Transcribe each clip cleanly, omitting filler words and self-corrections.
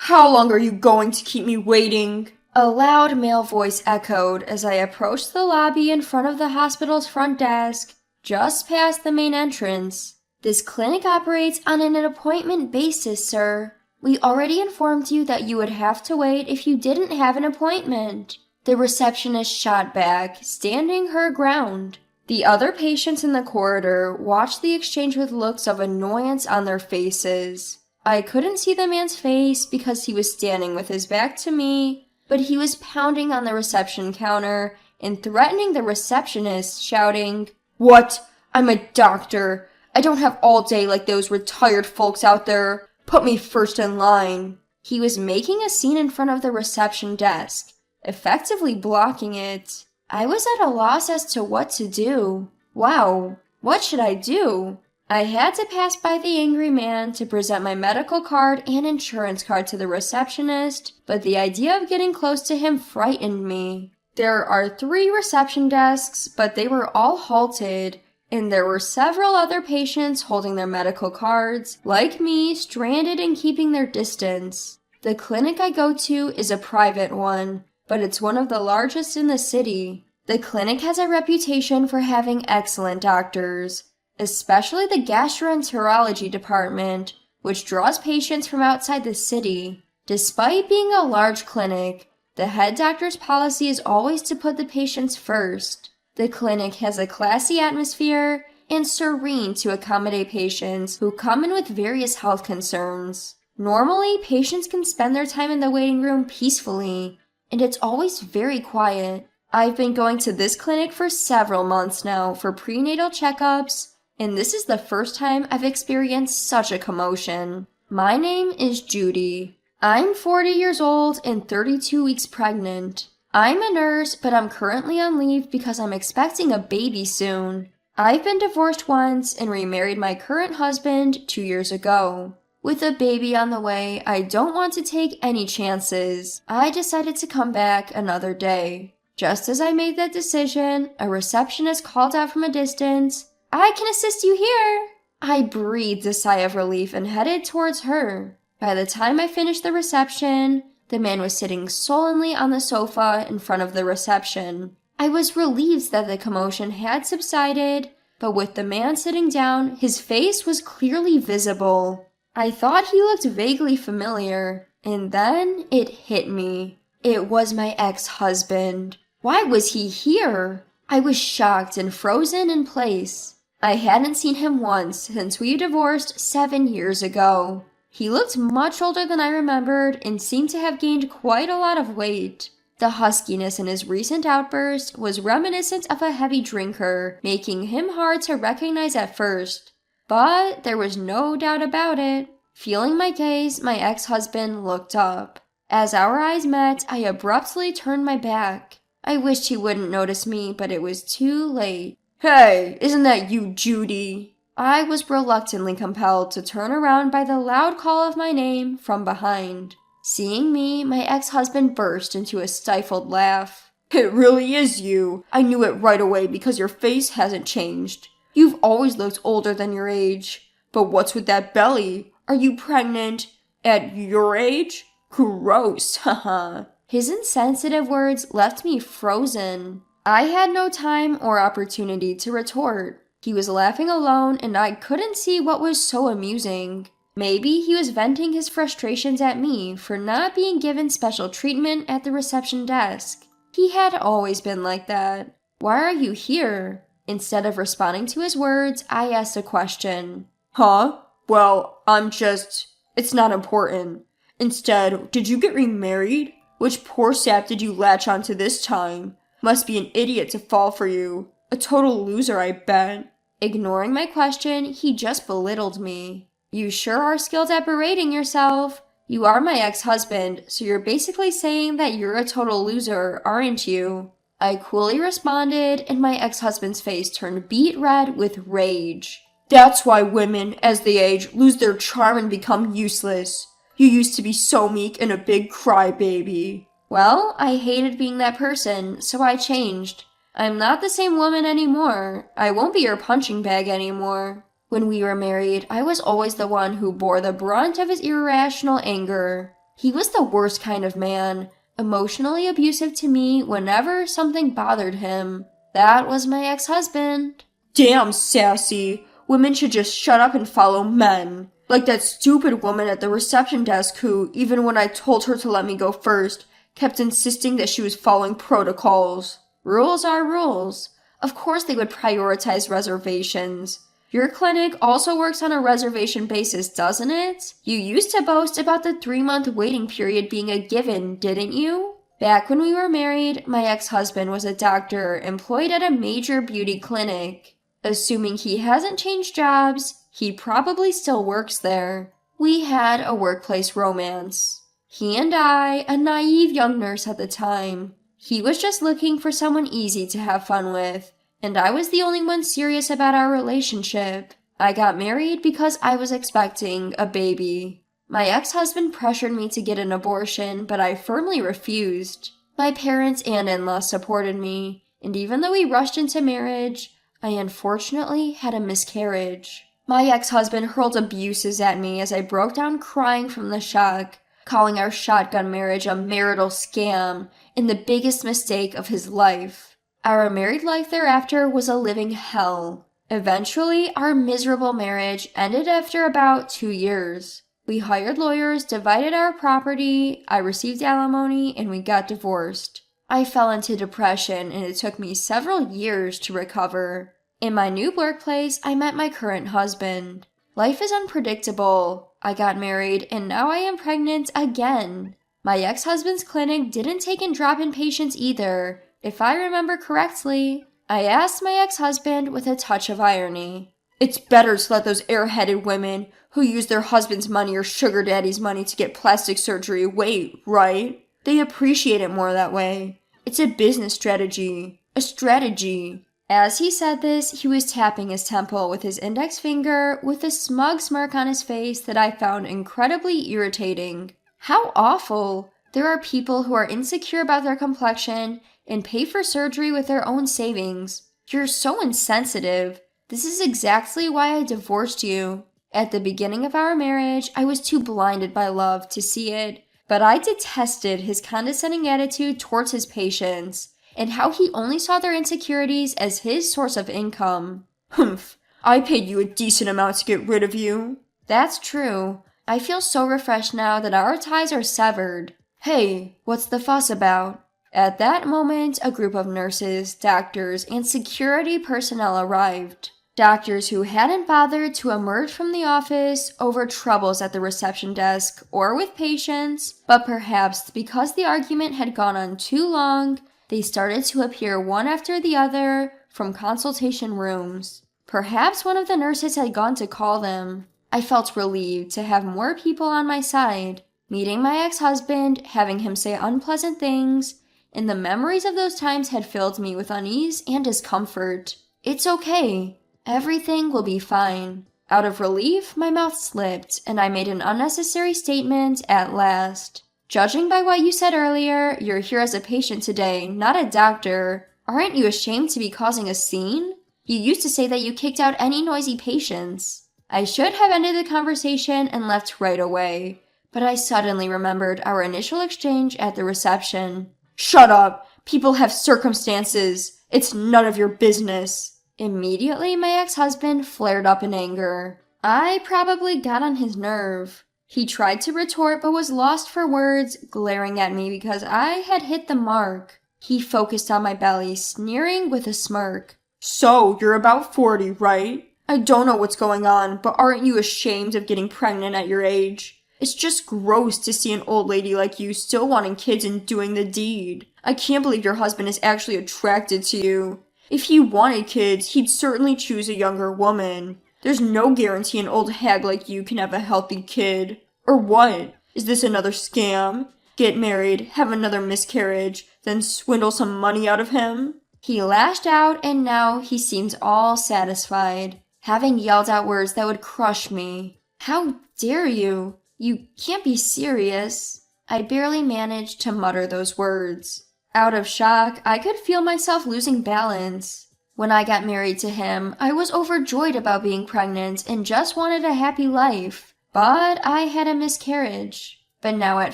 How long are you going to keep me waiting? A loud male voice echoed as I approached the lobby in front of the hospital's front desk, just past the main entrance. This clinic operates on an appointment basis, sir. We already informed you that you would have to wait if you didn't have an appointment. The receptionist shot back, standing her ground. The other patients in the corridor watched the exchange with looks of annoyance on their faces. I couldn't see the man's face because he was standing with his back to me, but he was pounding on the reception counter and threatening the receptionist, shouting, "What? I'm a doctor. I don't have all day like those retired folks out there. Put me first in line." He was making a scene in front of the reception desk, effectively blocking it. I was at a loss as to what to do. Wow, what should I do? I had to pass by the angry man to present my medical card and insurance card to the receptionist, but the idea of getting close to him frightened me. There are 3 reception desks, but they were all halted, and there were several other patients holding their medical cards, like me, stranded and keeping their distance. The clinic I go to is a private one, but it's one of the largest in the city. The clinic has a reputation for having excellent doctors, especially the gastroenterology department, which draws patients from outside the city. Despite being a large clinic, the head doctor's policy is always to put the patients first. The clinic has a classy atmosphere and serene to accommodate patients who come in with various health concerns. Normally, patients can spend their time in the waiting room peacefully, and it's always very quiet. I've been going to this clinic for several months now for prenatal checkups, and this is the first time I've experienced such a commotion. My name is Judy. I'm 40 years old and 32 weeks pregnant. I'm a nurse, but I'm currently on leave because I'm expecting a baby soon. I've been divorced once and remarried my current husband 2 years ago. With a baby on the way, I don't want to take any chances. I decided to come back another day. Just as I made that decision, a receptionist called out from a distance, "I can assist you here." I breathed a sigh of relief and headed towards her. By the time I finished the reception, the man was sitting sullenly on the sofa in front of the reception. I was relieved that the commotion had subsided, but with the man sitting down, his face was clearly visible. I thought he looked vaguely familiar, and then it hit me. It was my ex-husband. Why was he here? I was shocked and frozen in place. I hadn't seen him once since we divorced 7 years ago. He looked much older than I remembered and seemed to have gained quite a lot of weight. The huskiness in his recent outburst was reminiscent of a heavy drinker, making him hard to recognize at first. But there was no doubt about it. Feeling my gaze, my ex-husband looked up. As our eyes met, I abruptly turned my back. I wished he wouldn't notice me, but it was too late. "Hey, isn't that you, Judy?" I was reluctantly compelled to turn around by the loud call of my name from behind. Seeing me, my ex-husband burst into a stifled laugh. "It really is you. I knew it right away because your face hasn't changed. You've always looked older than your age. But what's with that belly? Are you pregnant? At your age? Gross, haha." His insensitive words left me frozen. I had no time or opportunity to retort. He was laughing alone and I couldn't see what was so amusing. Maybe he was venting his frustrations at me for not being given special treatment at the reception desk. He had always been like that. "Why are you here?" Instead of responding to his words, I asked a question. "Huh? Well, it's not important. Instead, did you get remarried? Which poor sap did you latch onto this time? Must be an idiot to fall for you. A total loser, I bet." Ignoring my question, he just belittled me. "You sure are skilled at berating yourself. You are my ex-husband, so you're basically saying that you're a total loser, aren't you?" I coolly responded, and my ex-husband's face turned beet red with rage. "That's why women, as they age, lose their charm and become useless. You used to be so meek and a big crybaby." Well, I hated being that person, so I changed. I'm not the same woman anymore. I won't be your punching bag anymore. When we were married, I was always the one who bore the brunt of his irrational anger. He was the worst kind of man, emotionally abusive to me whenever something bothered him. That was my ex-husband. Damn, sassy. Women should just shut up and follow men. Like that stupid woman at the reception desk who, even when I told her to let me go first, kept insisting that she was following protocols. Rules are rules. Of course they would prioritize reservations. Your clinic also works on a reservation basis, doesn't it? You used to boast about the 3-month waiting period being a given, didn't you? Back when we were married, my ex-husband was a doctor employed at a major beauty clinic. Assuming he hasn't changed jobs, he probably still works there. We had a workplace romance. He and I, a naive young nurse at the time. He was just looking for someone easy to have fun with, and I was the only one serious about our relationship. I got married because I was expecting a baby. My ex-husband pressured me to get an abortion, but I firmly refused. My parents and in-laws supported me, and even though we rushed into marriage, I unfortunately had a miscarriage. My ex-husband hurled abuses at me as I broke down crying from the shock, calling our shotgun marriage a marital scam and the biggest mistake of his life. Our married life thereafter was a living hell. Eventually, our miserable marriage ended after about 2 years. We hired lawyers, divided our property, I received alimony, and we got divorced. I fell into depression, and it took me several years to recover. In my new workplace, I met my current husband. Life is unpredictable. I got married, and now I am pregnant again. My ex-husband's clinic didn't take in drop-in patients either, if I remember correctly. I asked my ex-husband with a touch of irony. It's better to let those airheaded women who use their husband's money or sugar daddy's money to get plastic surgery wait, right? They appreciate it more that way. It's a business strategy. A strategy. As he said this, he was tapping his temple with his index finger with a smug smirk on his face that I found incredibly irritating. How awful! There are people who are insecure about their complexion and pay for surgery with their own savings. You're so insensitive. This is exactly why I divorced you. At the beginning of our marriage, I was too blinded by love to see it, but I detested his condescending attitude towards his patients, and how he only saw their insecurities as his source of income. Humph, I paid you a decent amount to get rid of you. That's true. I feel so refreshed now that our ties are severed. Hey, what's the fuss about? At that moment, a group of nurses, doctors, and security personnel arrived. Doctors who hadn't bothered to emerge from the office over troubles at the reception desk or with patients, but perhaps because the argument had gone on too long, they started to appear one after the other from consultation rooms. Perhaps one of the nurses had gone to call them. I felt relieved to have more people on my side. Meeting my ex-husband, having him say unpleasant things, and the memories of those times had filled me with unease and discomfort. It's okay. Everything will be fine. Out of relief, my mouth slipped, and I made an unnecessary statement at last. Judging by what you said earlier, you're here as a patient today, not a doctor. Aren't you ashamed to be causing a scene? You used to say that you kicked out any noisy patients. I should have ended the conversation and left right away, but I suddenly remembered our initial exchange at the reception. Shut up! People have circumstances. It's none of your business. Immediately, my ex-husband flared up in anger. I probably got on his nerve. He tried to retort but was lost for words, glaring at me because I had hit the mark. He focused on my belly, sneering with a smirk. So, you're about 40, right? I don't know what's going on, but aren't you ashamed of getting pregnant at your age? It's just gross to see an old lady like you still wanting kids and doing the deed. I can't believe your husband is actually attracted to you. If he wanted kids, he'd certainly choose a younger woman. There's no guarantee an old hag like you can have a healthy kid. Or what? Is this another scam? Get married, have another miscarriage, then swindle some money out of him? He lashed out, and now he seemed all satisfied, having yelled out words that would crush me. How dare you? You can't be serious. I barely managed to mutter those words. Out of shock, I could feel myself losing balance. When I got married to him, I was overjoyed about being pregnant and just wanted a happy life. But I had a miscarriage. But now at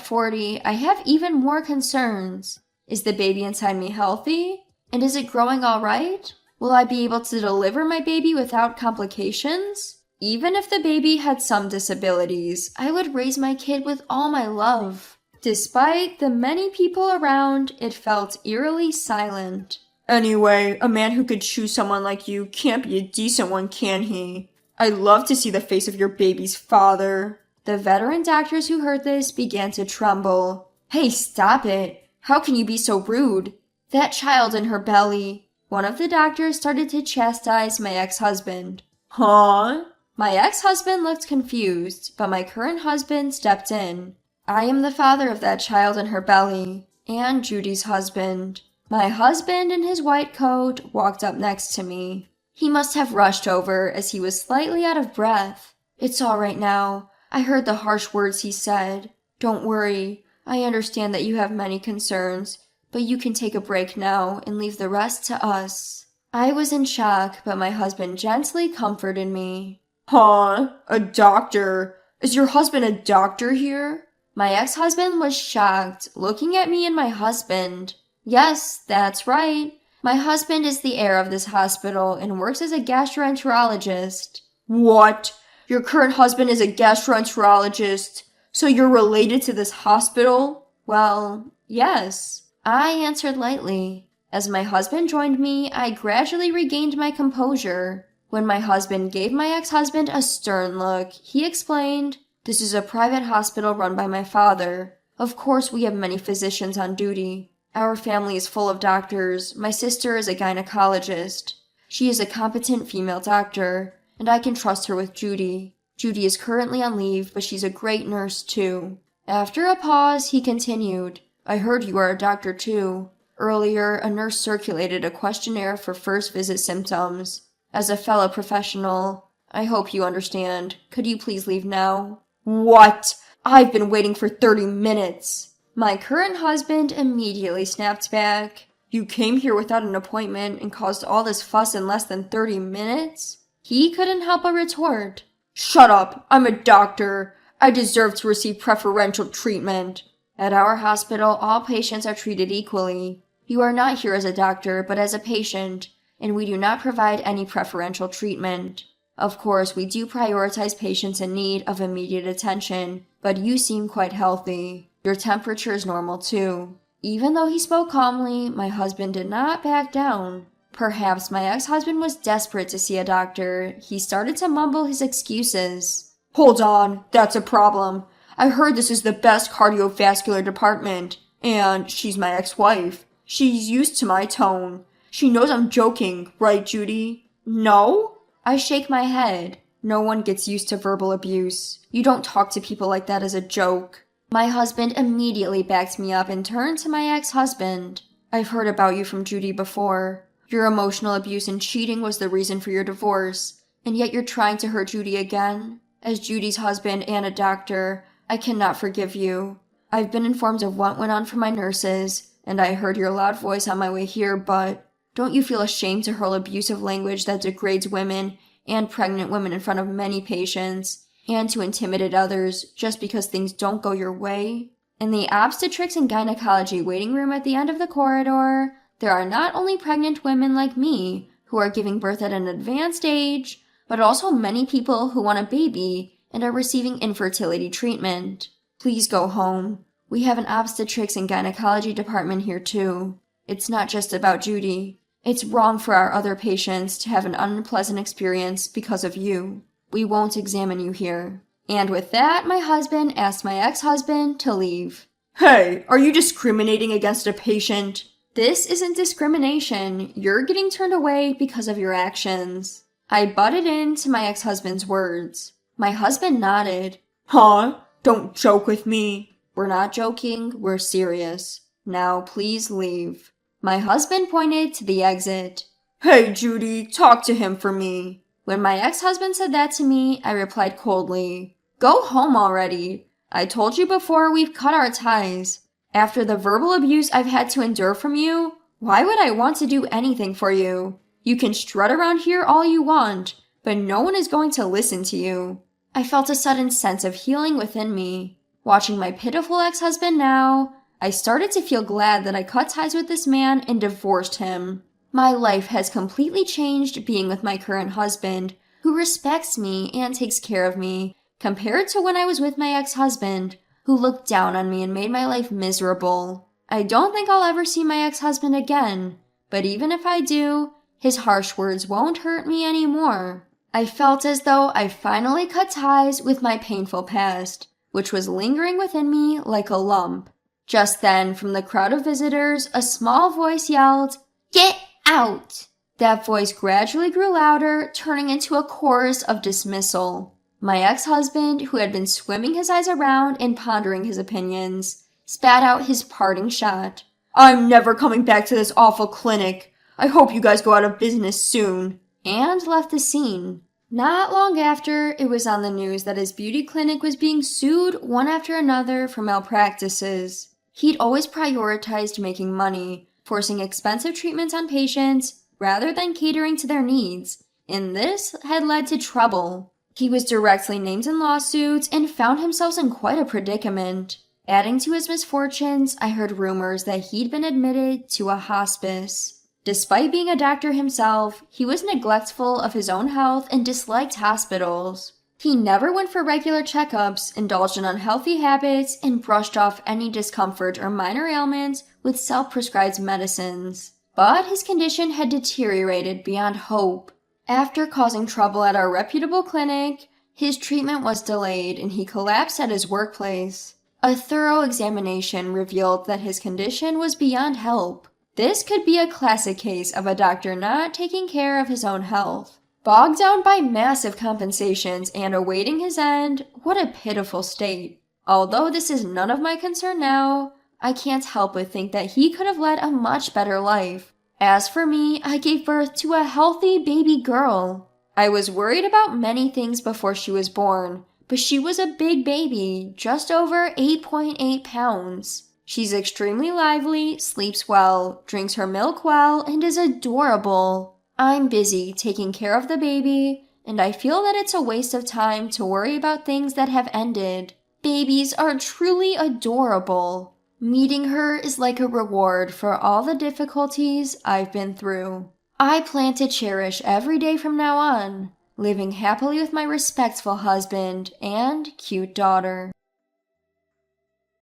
40, I have even more concerns. Is the baby inside me healthy? And is it growing all right? Will I be able to deliver my baby without complications? Even if the baby had some disabilities, I would raise my kid with all my love. Despite the many people around, it felt eerily silent. Anyway, a man who could choose someone like you can't be a decent one, can he? I'd love to see the face of your baby's father. The veteran doctors who heard this began to tremble. Hey, stop it. How can you be so rude? That child in her belly. One of the doctors started to chastise my ex-husband. Huh? My ex-husband looked confused, but my current husband stepped in. I am the father of that child in her belly, and Judy's husband. My husband in his white coat walked up next to me. He must have rushed over as he was slightly out of breath. It's all right now. I heard the harsh words he said. Don't worry. I understand that you have many concerns, but you can take a break now and leave the rest to us. I was in shock, but my husband gently comforted me. Huh? A doctor? Is your husband a doctor here? My ex-husband was shocked, looking at me and my husband. Yes, that's right. My husband is the heir of this hospital and works as a gastroenterologist. What? Your current husband is a gastroenterologist? So you're related to this hospital? Well, yes. I answered lightly. As my husband joined me, I gradually regained my composure. When my husband gave my ex-husband a stern look, he explained, "This is a private hospital run by my father. Of course, we have many physicians on duty. Our family is full of doctors. My sister is a gynecologist. She is a competent female doctor, and I can trust her with Judy. Judy is currently on leave, but she's a great nurse, too." After a pause, he continued, "I heard you are a doctor, too. Earlier, a nurse circulated a questionnaire for first visit symptoms. As a fellow professional, I hope you understand. Could you please leave now?" What? I've been waiting for 30 minutes. My current husband immediately snapped back. You came here without an appointment and caused all this fuss in less than 30 minutes? He couldn't help but retort. Shut up! I'm a doctor. I deserve to receive preferential treatment. At our hospital, all patients are treated equally. You are not here as a doctor, but as a patient, and we do not provide any preferential treatment. Of course, we do prioritize patients in need of immediate attention, but you seem quite healthy. Your temperature is normal too. Even though he spoke calmly, my husband did not back down. Perhaps my ex-husband was desperate to see a doctor. He started to mumble his excuses. Hold on, that's a problem. I heard this is the best cardiovascular department, and she's my ex-wife. She's used to my tone. She knows I'm joking, right, Judy? No? I shake my head. No one gets used to verbal abuse. You don't talk to people like that as a joke. My husband immediately backed me up and turned to my ex-husband. I've heard about you from Judy before. Your emotional abuse and cheating was the reason for your divorce, and yet you're trying to hurt Judy again. As Judy's husband and a doctor, I cannot forgive you. I've been informed of what went on from my nurses, and I heard your loud voice on my way here, but don't you feel ashamed to hurl abusive language that degrades women and pregnant women in front of many patients, and to intimidate others just because things don't go your way? In the obstetrics and gynecology waiting room at the end of the corridor, there are not only pregnant women like me who are giving birth at an advanced age, but also many people who want a baby and are receiving infertility treatment. Please go home. We have an obstetrics and gynecology department here too. It's not just about Judy. It's wrong for our other patients to have an unpleasant experience because of you. We won't examine you here. And with that, my husband asked my ex-husband to leave. Hey, are you discriminating against a patient? This isn't discrimination. You're getting turned away because of your actions. I butted in to my ex-husband's words. My husband nodded. Huh? Don't joke with me. We're not joking, we're serious. Now please leave. My husband pointed to the exit. Hey, Judy, talk to him for me. When my ex-husband said that to me, I replied coldly, "Go home already. I told you before, we've cut our ties. After the verbal abuse I've had to endure from you, why would I want to do anything for you? You can strut around here all you want, but no one is going to listen to you." I felt a sudden sense of healing within me. Watching my pitiful ex-husband now, I started to feel glad that I cut ties with this man and divorced him. My life has completely changed being with my current husband, who respects me and takes care of me, compared to when I was with my ex-husband, who looked down on me and made my life miserable. I don't think I'll ever see my ex-husband again, but even if I do, his harsh words won't hurt me anymore. I felt as though I finally cut ties with my painful past, which was lingering within me like a lump. Just then, from the crowd of visitors, a small voice yelled, "Get out!" That voice gradually grew louder, turning into a chorus of dismissal. My ex-husband, who had been swimming his eyes around and pondering his opinions, spat out his parting shot. "I'm never coming back to this awful clinic. I hope you guys go out of business soon." And left the scene. Not long after, it was on the news that his beauty clinic was being sued one after another for malpractices. He'd always prioritized making money, forcing expensive treatments on patients rather than catering to their needs, and this had led to trouble. He was directly named in lawsuits and found himself in quite a predicament. Adding to his misfortunes, I heard rumors that he'd been admitted to a hospice. Despite being a doctor himself, he was neglectful of his own health and disliked hospitals. He never went for regular checkups, indulged in unhealthy habits, and brushed off any discomfort or minor ailments with self-prescribed medicines. But his condition had deteriorated beyond hope. After causing trouble at our reputable clinic, his treatment was delayed and he collapsed at his workplace. A thorough examination revealed that his condition was beyond help. This could be a classic case of a doctor not taking care of his own health. Bogged down by massive compensations and awaiting his end, what a pitiful state. Although this is none of my concern now, I can't help but think that he could have led a much better life. As for me, I gave birth to a healthy baby girl. I was worried about many things before she was born, but she was a big baby, just over 8.8 pounds. She's extremely lively, sleeps well, drinks her milk well, and is adorable. I'm busy taking care of the baby, and I feel that it's a waste of time to worry about things that have ended. Babies are truly adorable. Meeting her is like a reward for all the difficulties I've been through. I plan to cherish every day from now on, living happily with my respectful husband and cute daughter.